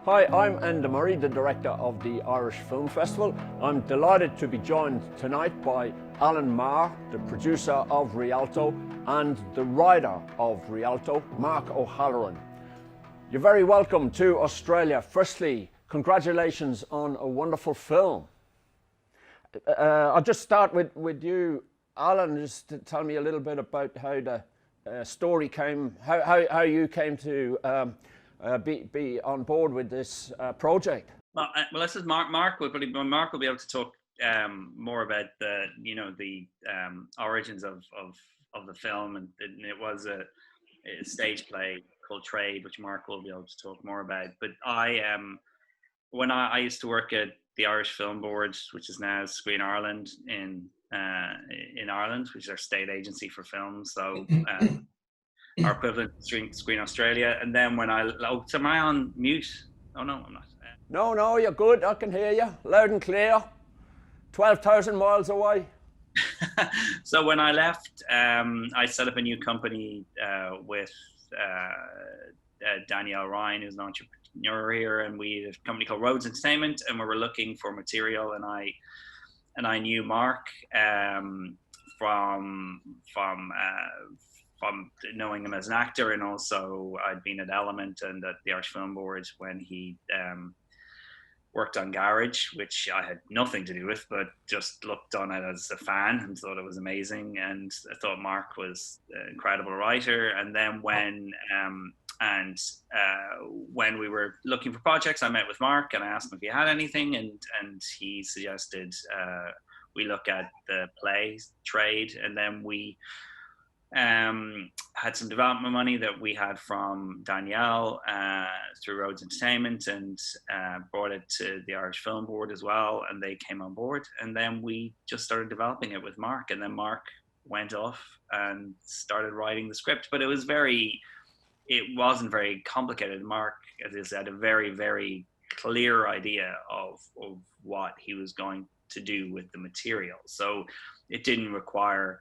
Hi, I'm Enda Murray, the director of the Irish Film Festival. I'm delighted to be joined tonight by Alan Maher, the producer of Rialto, and the writer of Rialto, Mark O'Halloran. You're very welcome to Australia. Firstly, congratulations on a wonderful film. I'll just start with you, Alan, just to tell me a little bit about how the story came, how you came to be on board with this project. Well, this is Mark will be able to talk more about the origins of the film, and it was a stage play called Trade, which Mark will be able to talk more about. But when I used to work at the Irish Film Board, which is now Screen Ireland in Ireland, which is our state agency for films. So our equivalent to Screen Australia. And then when so am I on mute? Oh no, I'm not. No, you're good. I can hear you loud and clear. 12,000 miles away. So when I left, I set up a new company with Danielle Ryan, who's an entrepreneur here, and we had a company called Roads Entertainment, and we were looking for material, and I knew Mark from knowing him as an actor, and also I'd been at Element and at the Irish Film Board when he worked on Garage, which I had nothing to do with, but just looked on it as a fan and thought it was amazing. And I thought Mark was an incredible writer. And then when we were looking for projects, I met with Mark and I asked him if he had anything, and he suggested we look at the play Trade, and then we had some development money that we had from Danielle through Roads Entertainment, and brought it to the Irish Film Board as well, and they came on board, and then we just started developing it with Mark, and then Mark went off and started writing the script. But it wasn't very complicated. Mark, as I said, a very, very clear idea of what he was going to do with the material, so it didn't require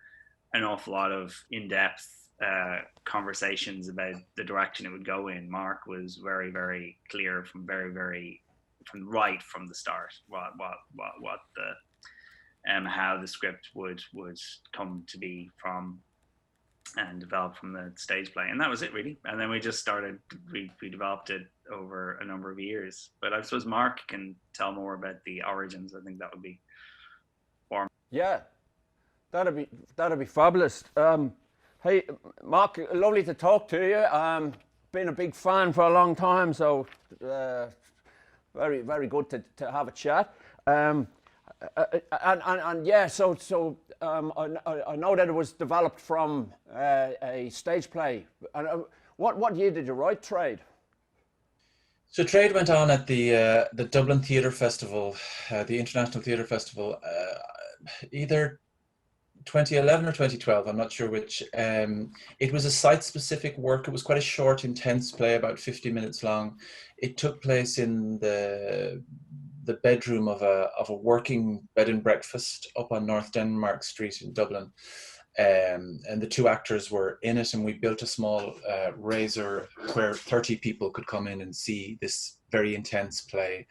an awful lot of in-depth conversations about the direction it would go in. Mark was very, very clear from right from the start what the how the script would come to be from and develop from the stage play, and that was it really. And then we just started. We developed it over a number of years. But I suppose Mark can tell more about the origins. I think that would be far. Yeah. That'd be fabulous. Hey, Mark, lovely to talk to you. Been a big fan for a long time, so very, very good to have a chat. And yeah, so I know that it was developed from a stage play. And what year did you write Trade? So Trade went on at the Dublin Theatre Festival, the International Theatre Festival, either 2011 or 2012, I'm not sure which. It was a site-specific work. It was quite a short, intense play, about 50 minutes long. It took place in the bedroom of a working bed and breakfast up on North Denmark Street in Dublin. And the two actors were in it, and we built a small razor where 30 people could come in and see this very intense play.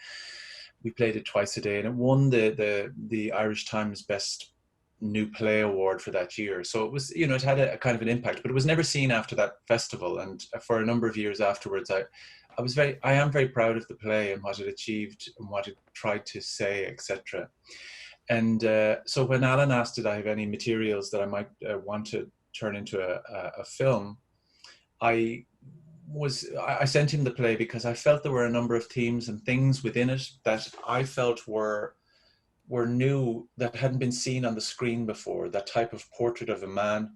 We played it twice a day, and it won the Irish Times Best New Play Award for that year. So it was, it had a kind of an impact, but it was never seen after that festival. And for a number of years afterwards, I am very proud of the play and what it achieved and what it tried to say, etc. And so when Alan asked, did I have any materials that I might want to turn into a film, I sent him the play because I felt there were a number of themes and things within it that I felt were new, that hadn't been seen on the screen before. That type of portrait of a man,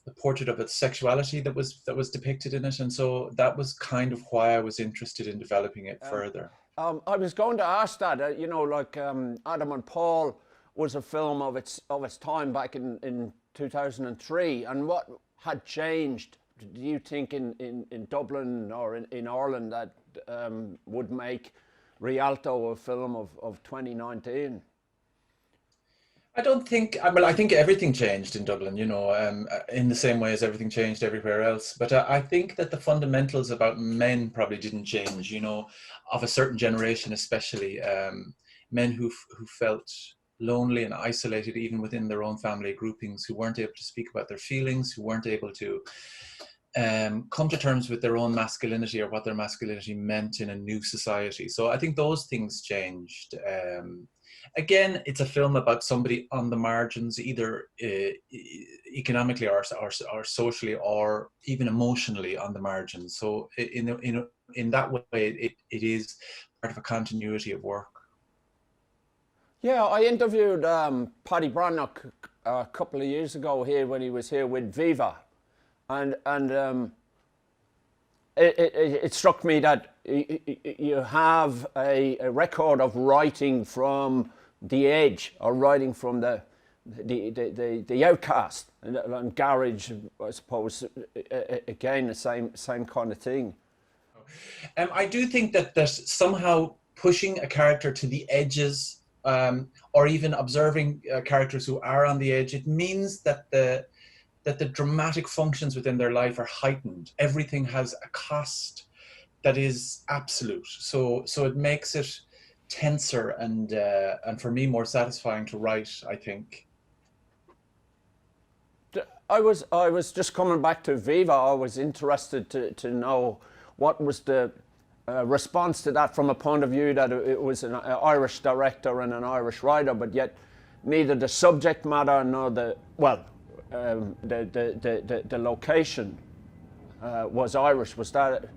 the portrait of its sexuality that was depicted in it, and so that was kind of why I was interested in developing it further. I was going to ask that. Adam and Paul was a film of its time back in 2003, and what had changed, do you think, in Dublin or in Ireland that would make Rialto a film of 2019? I don't think, well, I think everything changed in Dublin, you know, in the same way as everything changed everywhere else. But I think that the fundamentals about men probably didn't change, you know, of a certain generation, especially men who felt lonely and isolated even within their own family groupings, who weren't able to speak about their feelings, who weren't able to come to terms with their own masculinity or what their masculinity meant in a new society. So I think those things changed. Again, it's a film about somebody on the margins, either economically or socially or even emotionally on the margins. So in that way, it is part of a continuity of work. Yeah, I interviewed Paddy Brannock a couple of years ago here when he was here with Viva, and it struck me that you have a record of writing from the edge, or writing from the outcast, and garage, I suppose, again the same kind of thing. I do think that somehow pushing a character to the edges, or even observing characters who are on the edge, it means that the dramatic functions within their life are heightened. Everything has a cost that is absolute. So it makes it tenser and for me more satisfying to write, I think. I was just coming back to Viva. I was interested to know what was the response to that, from a point of view that it was an Irish director and an Irish writer, but yet neither the subject matter nor the location was Irish. Was that?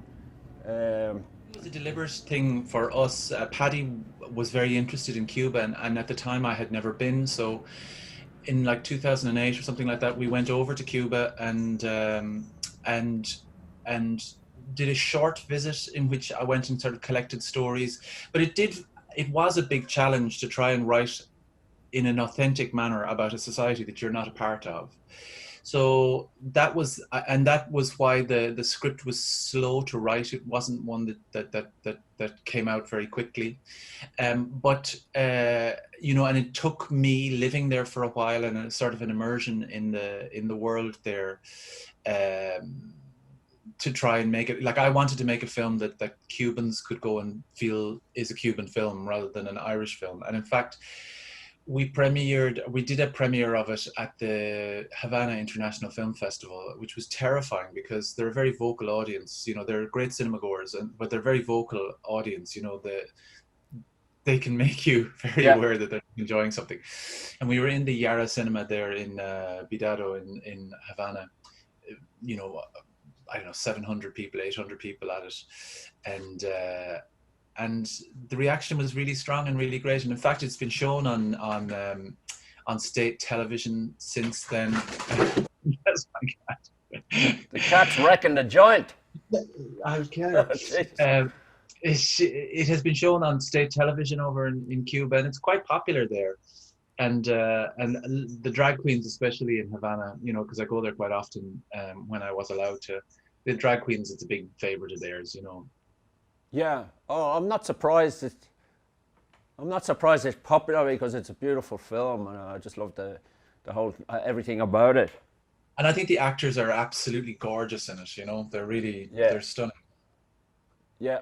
It was a deliberate thing for us. Paddy was very interested in Cuba, and at the time I had never been. So in like 2008 or something like that, we went over to Cuba and did a short visit in which I went and sort of collected stories. But it was a big challenge to try and write in an authentic manner about a society that you're not a part of. So that was why the script was slow to write. It wasn't one that came out very quickly, but you know, and it took me living there for a while and a sort of an immersion in the world there, to try and make it, like, I wanted to make a film that Cubans could go and feel is a Cuban film rather than an Irish film. And in fact, we did a premiere of it at the Havana International Film Festival, which was terrifying because they're a very vocal audience. You know, they're great cinema goers, but they're a very vocal audience. You know, they can make you very aware that they're enjoying something. And we were in the Yara Cinema there in Bidado in Havana. You know, I don't know, 700 people, 800 people at it, and the reaction was really strong and really great. And in fact, it's been shown on state television since then. Yes, my cat. The cat's wrecking the joint. I can't. It has been shown on state television over in Cuba, and it's quite popular there. And the drag queens, especially in Havana, you know, because I go there quite often when I was allowed to. The drag queens, it's a big favorite of theirs, you know. Yeah. Oh, I'm not surprised it's popular, because it's a beautiful film, and I just love the whole everything about it. And I think the actors are absolutely gorgeous in it. You know, they're really they're stunning. Yeah.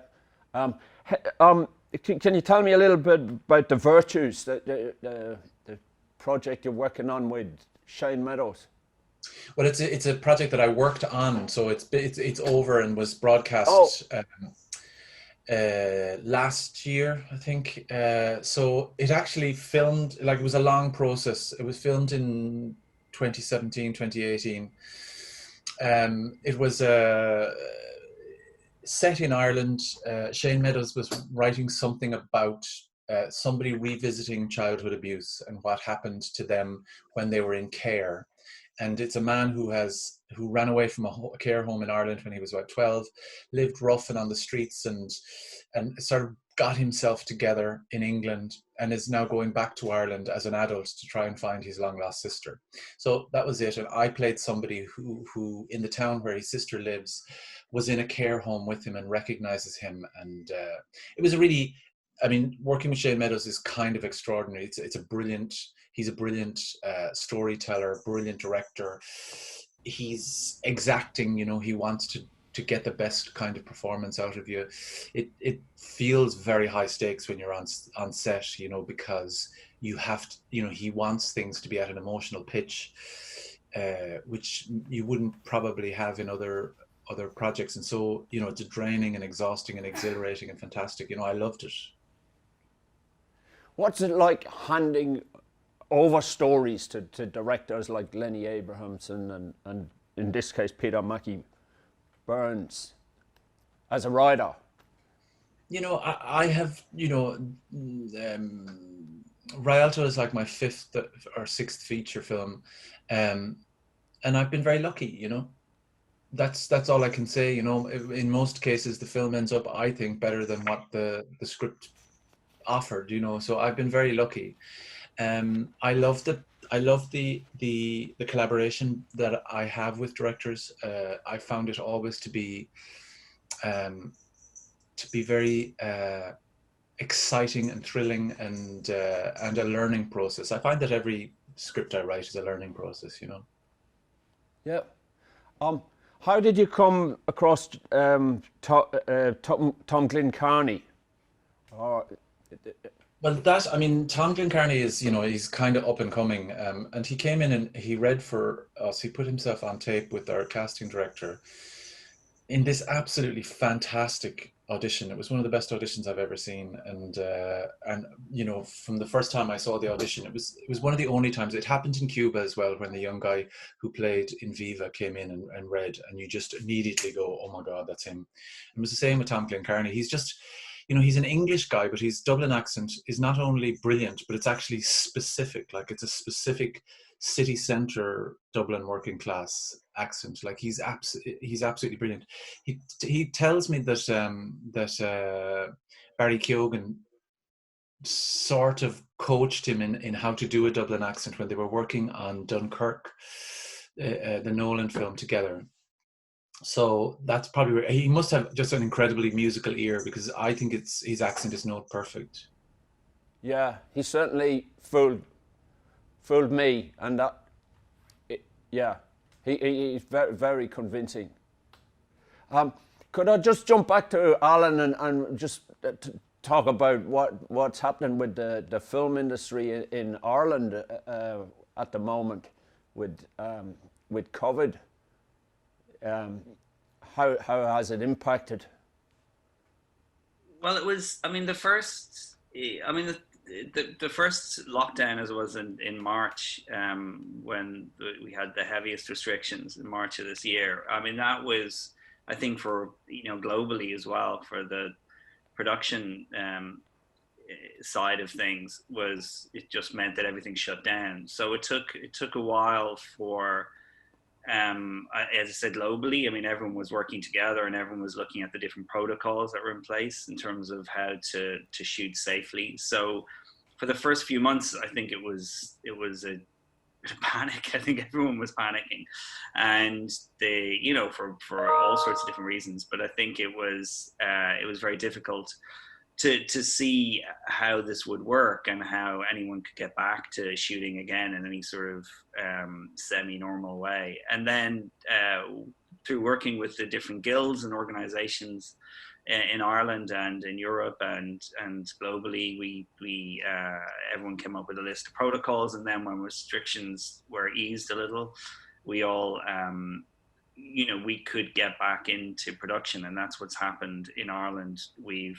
Can you tell me a little bit about the Virtues, the project you're working on with Shane Meadows? Well, it's a project that I worked on, so it's over and was broadcast last year, I think. So it actually filmed, like, it was a long process. It was filmed in 2017, 2018. It was set in Ireland. Shane Meadows was writing something about somebody revisiting childhood abuse and what happened to them when they were in care. And it's a man who ran away from a care home in Ireland when he was about 12, lived rough and on the streets, and sort of got himself together in England, and is now going back to Ireland as an adult to try and find his long lost sister. So that was it. And I played somebody who in the town where his sister lives was in a care home with him and recognizes him. And it was a really I mean, working with Shane Meadows is kind of extraordinary. He's a brilliant storyteller, brilliant director. He's exacting, you know, he wants to get the best kind of performance out of you. It feels very high stakes when you're on set, you know, because you have to, you know, he wants things to be at an emotional pitch, which you wouldn't probably have in other projects. And so, you know, it's draining and exhausting and exhilarating and fantastic. You know, I loved it. What's it like handing over stories to directors like Lenny Abrahamson and in this case Peter Mackie Burns as a writer? You know, I have, you know, Rialto is like my fifth or sixth feature film, and I've been very lucky, you know. That's all I can say, you know. In most cases the film ends up, I think, better than what the script offered, you know. So I've been very lucky. I love the collaboration that I have with directors. I found it always to be very exciting and thrilling and a learning process. I find that every script I write is a learning process, you know. Yeah. How did you come across Tom Glenn Kearney? Or, Well, I mean, Tom Glenn Kearney is, you know, he's kind of up and coming, and he came in and he read for us. He put himself on tape with our casting director in this absolutely fantastic audition. It was one of the best auditions I've ever seen, and you know, from the first time I saw the audition, it was one of the only times. It happened in Cuba as well, when the young guy who played in Viva came in and read, and you just immediately go, oh my God, that's him. It was the same with Tom Glenn Kearney. He's just, you know, he's an English guy, but his Dublin accent is not only brilliant, but it's actually specific. Like, it's a specific city centre Dublin working class accent. Like, he's absolutely brilliant. He tells me that Barry Keoghan sort of coached him in how to do a Dublin accent when they were working on Dunkirk, the Nolan film, together. So that's probably where he must have just an incredibly musical ear, because I think his accent is not perfect. yeah, he certainly fooled me, and yeah, he's very, very convincing. Could I just jump back to Alan and just talk about what's happening with the film industry in Ireland at the moment with COVID? How has it impacted? Well, it was, I mean, the first lockdown, as it was in March, when we had the heaviest restrictions in March of this year. I mean, that was, I think, for, you know, globally as well, for the production side of things, it just meant that everything shut down. So it took a while for, as I said, globally, I mean, everyone was working together and everyone was looking at the different protocols that were in place in terms of how to shoot safely. So for the first few months, I think it was a panic. I think everyone was panicking, and you know, for all sorts of different reasons. But I think it was very difficult to see how this would work and how anyone could get back to shooting again in any sort of semi-normal way. And then through working with the different guilds and organizations in Ireland and in Europe and globally, we everyone came up with a list of protocols. And then when restrictions were eased a little, we all you know, we could get back into production, and that's what's happened in Ireland. We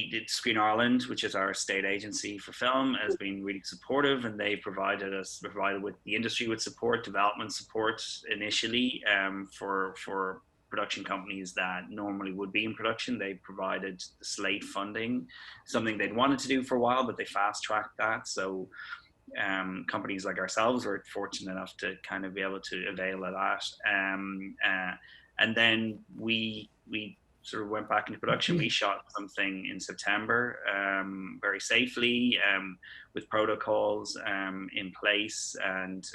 did Screen Ireland, which is our state agency for film, has been really supportive, and they provided with the industry with support, development support initially, for production companies that normally would be in production. They provided the slate funding, something they'd wanted to do for a while, but they fast tracked that. So companies like ourselves were fortunate enough to kind of be able to avail of that. And then we sort of went back into production. We shot something in September, very safely, with protocols in place, and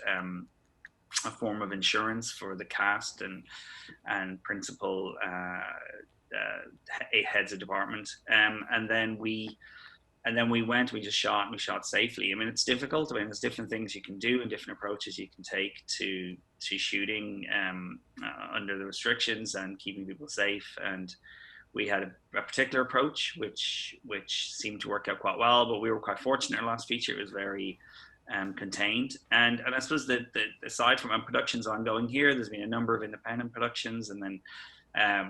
a form of insurance for the cast and principal 8 heads of department, and then we we just shot, and we shot safely. I mean, it's difficult. I mean, there's different things you can do and different approaches you can take to shooting under the restrictions and keeping people safe. And we had a particular approach which seemed to work out quite well, but we were quite fortunate. Our last feature, it was very contained, and I suppose that aside from productions ongoing here, there's been a number of independent productions, and then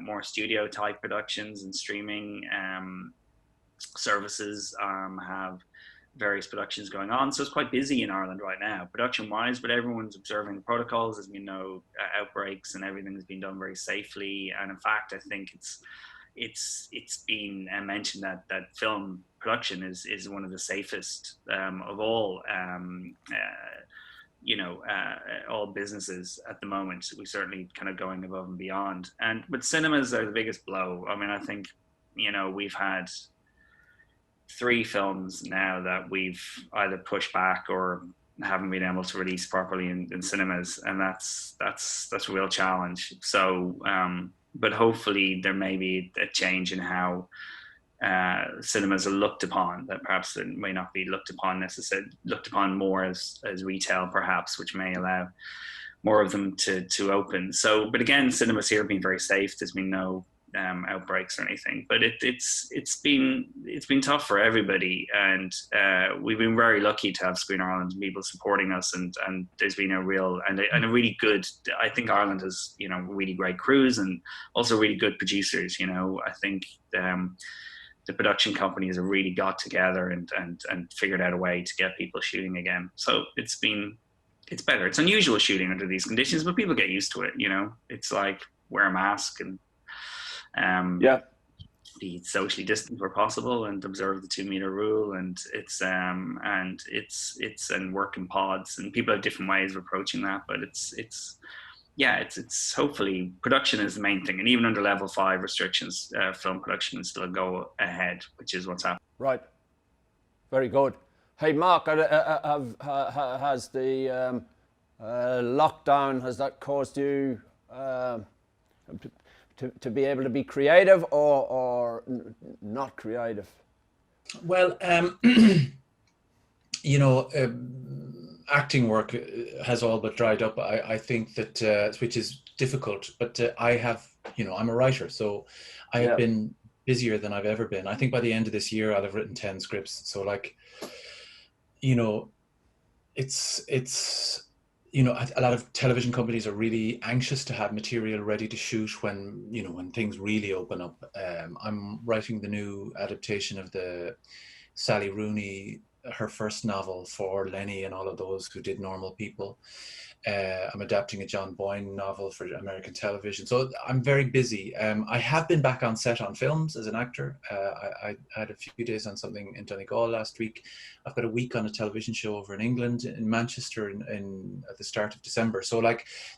more studio type productions and streaming services have various productions going on. So it's quite busy in Ireland right now, production wise, but everyone's observing the protocols. There's been no outbreaks, and everything's been done very safely. And in fact, I think it's been mentioned that film production is one of the safest of all all businesses at the moment. We certainly kind of going above and beyond. But cinemas are the biggest blow. I mean, I think we've had 3 films now that we've either pushed back or haven't been able to release properly in cinemas, and that's a real challenge. So but hopefully there may be a change in how cinemas are looked upon, that perhaps it may not be looked upon more as retail perhaps, which may allow more of them to open. So, but again, cinemas here have been very safe. There's been no outbreaks or anything, but it's been tough for everybody, and we've been very lucky to have Screen Ireland and people supporting us, and there's been a real and a really good, I think Ireland has really great crews and also really good producers. I think the production companies have really got together and figured out a way to get people shooting again. So it's better. It's unusual shooting under these conditions, but people get used to it. It's like wear a mask and be socially distant where possible, and observe the 2-meter rule, and it's work in pods, and people have different ways of approaching that, but it's hopefully production is the main thing, and even under level 5 restrictions, film production is still go ahead, which is what's happening. Right, very good. Hey Mark, has the lockdown, has that caused you to be able to be creative or not creative? Well, acting work has all but dried up. I think that, which is difficult, but I have, I'm a writer, so I have been busier than I've ever been. I think by the end of this year, I'll have written 10 scripts. So it's a lot of television companies are really anxious to have material ready to shoot when things really open up. I'm writing the new adaptation of the Sally Rooney, her first novel, for Lenny and all of those who did Normal People. I'm adapting a John Boyne novel for American television. So I'm very busy. I have been back on set on films as an actor. I had a few days on something in Donegal last week. I've got a week on a television show over in England, in Manchester, at the start of December. So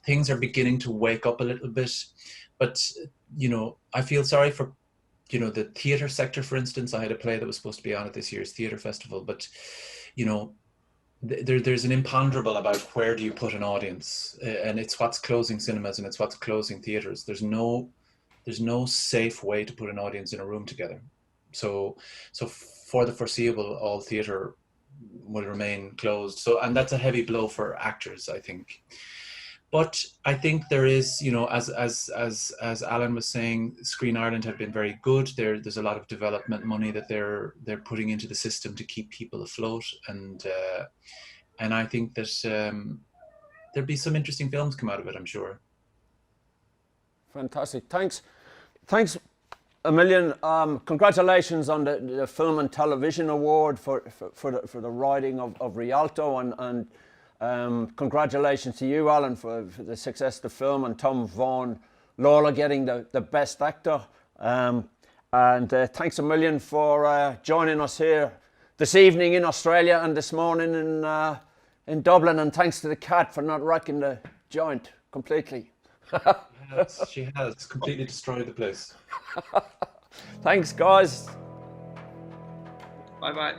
things are beginning to wake up a little bit. But, I feel sorry for, the theatre sector, for instance. I had a play that was supposed to be on at this year's theatre festival, but, there's an imponderable about where do you put an audience, and it's what's closing cinemas and it's what's closing theatres. There's no safe way to put an audience in a room together. So for the foreseeable, all theatre will remain closed. So, and that's a heavy blow for actors, I think. But I think there is, as Alan was saying, Screen Ireland have been very good. There's a lot of development money that they're putting into the system to keep people afloat, and I think that there'll be some interesting films come out of it, I'm sure. Fantastic. Thanks a million. Congratulations on the Film and Television Award for the writing of Rialto, and congratulations to you, Alan, for the success of the film, and Tom Vaughan Lawler getting the Best Actor. And thanks a million for joining us here this evening in Australia and this morning in Dublin. And thanks to the cat for not wrecking the joint completely. Yes, she has completely destroyed the place. Thanks, guys. Bye-bye.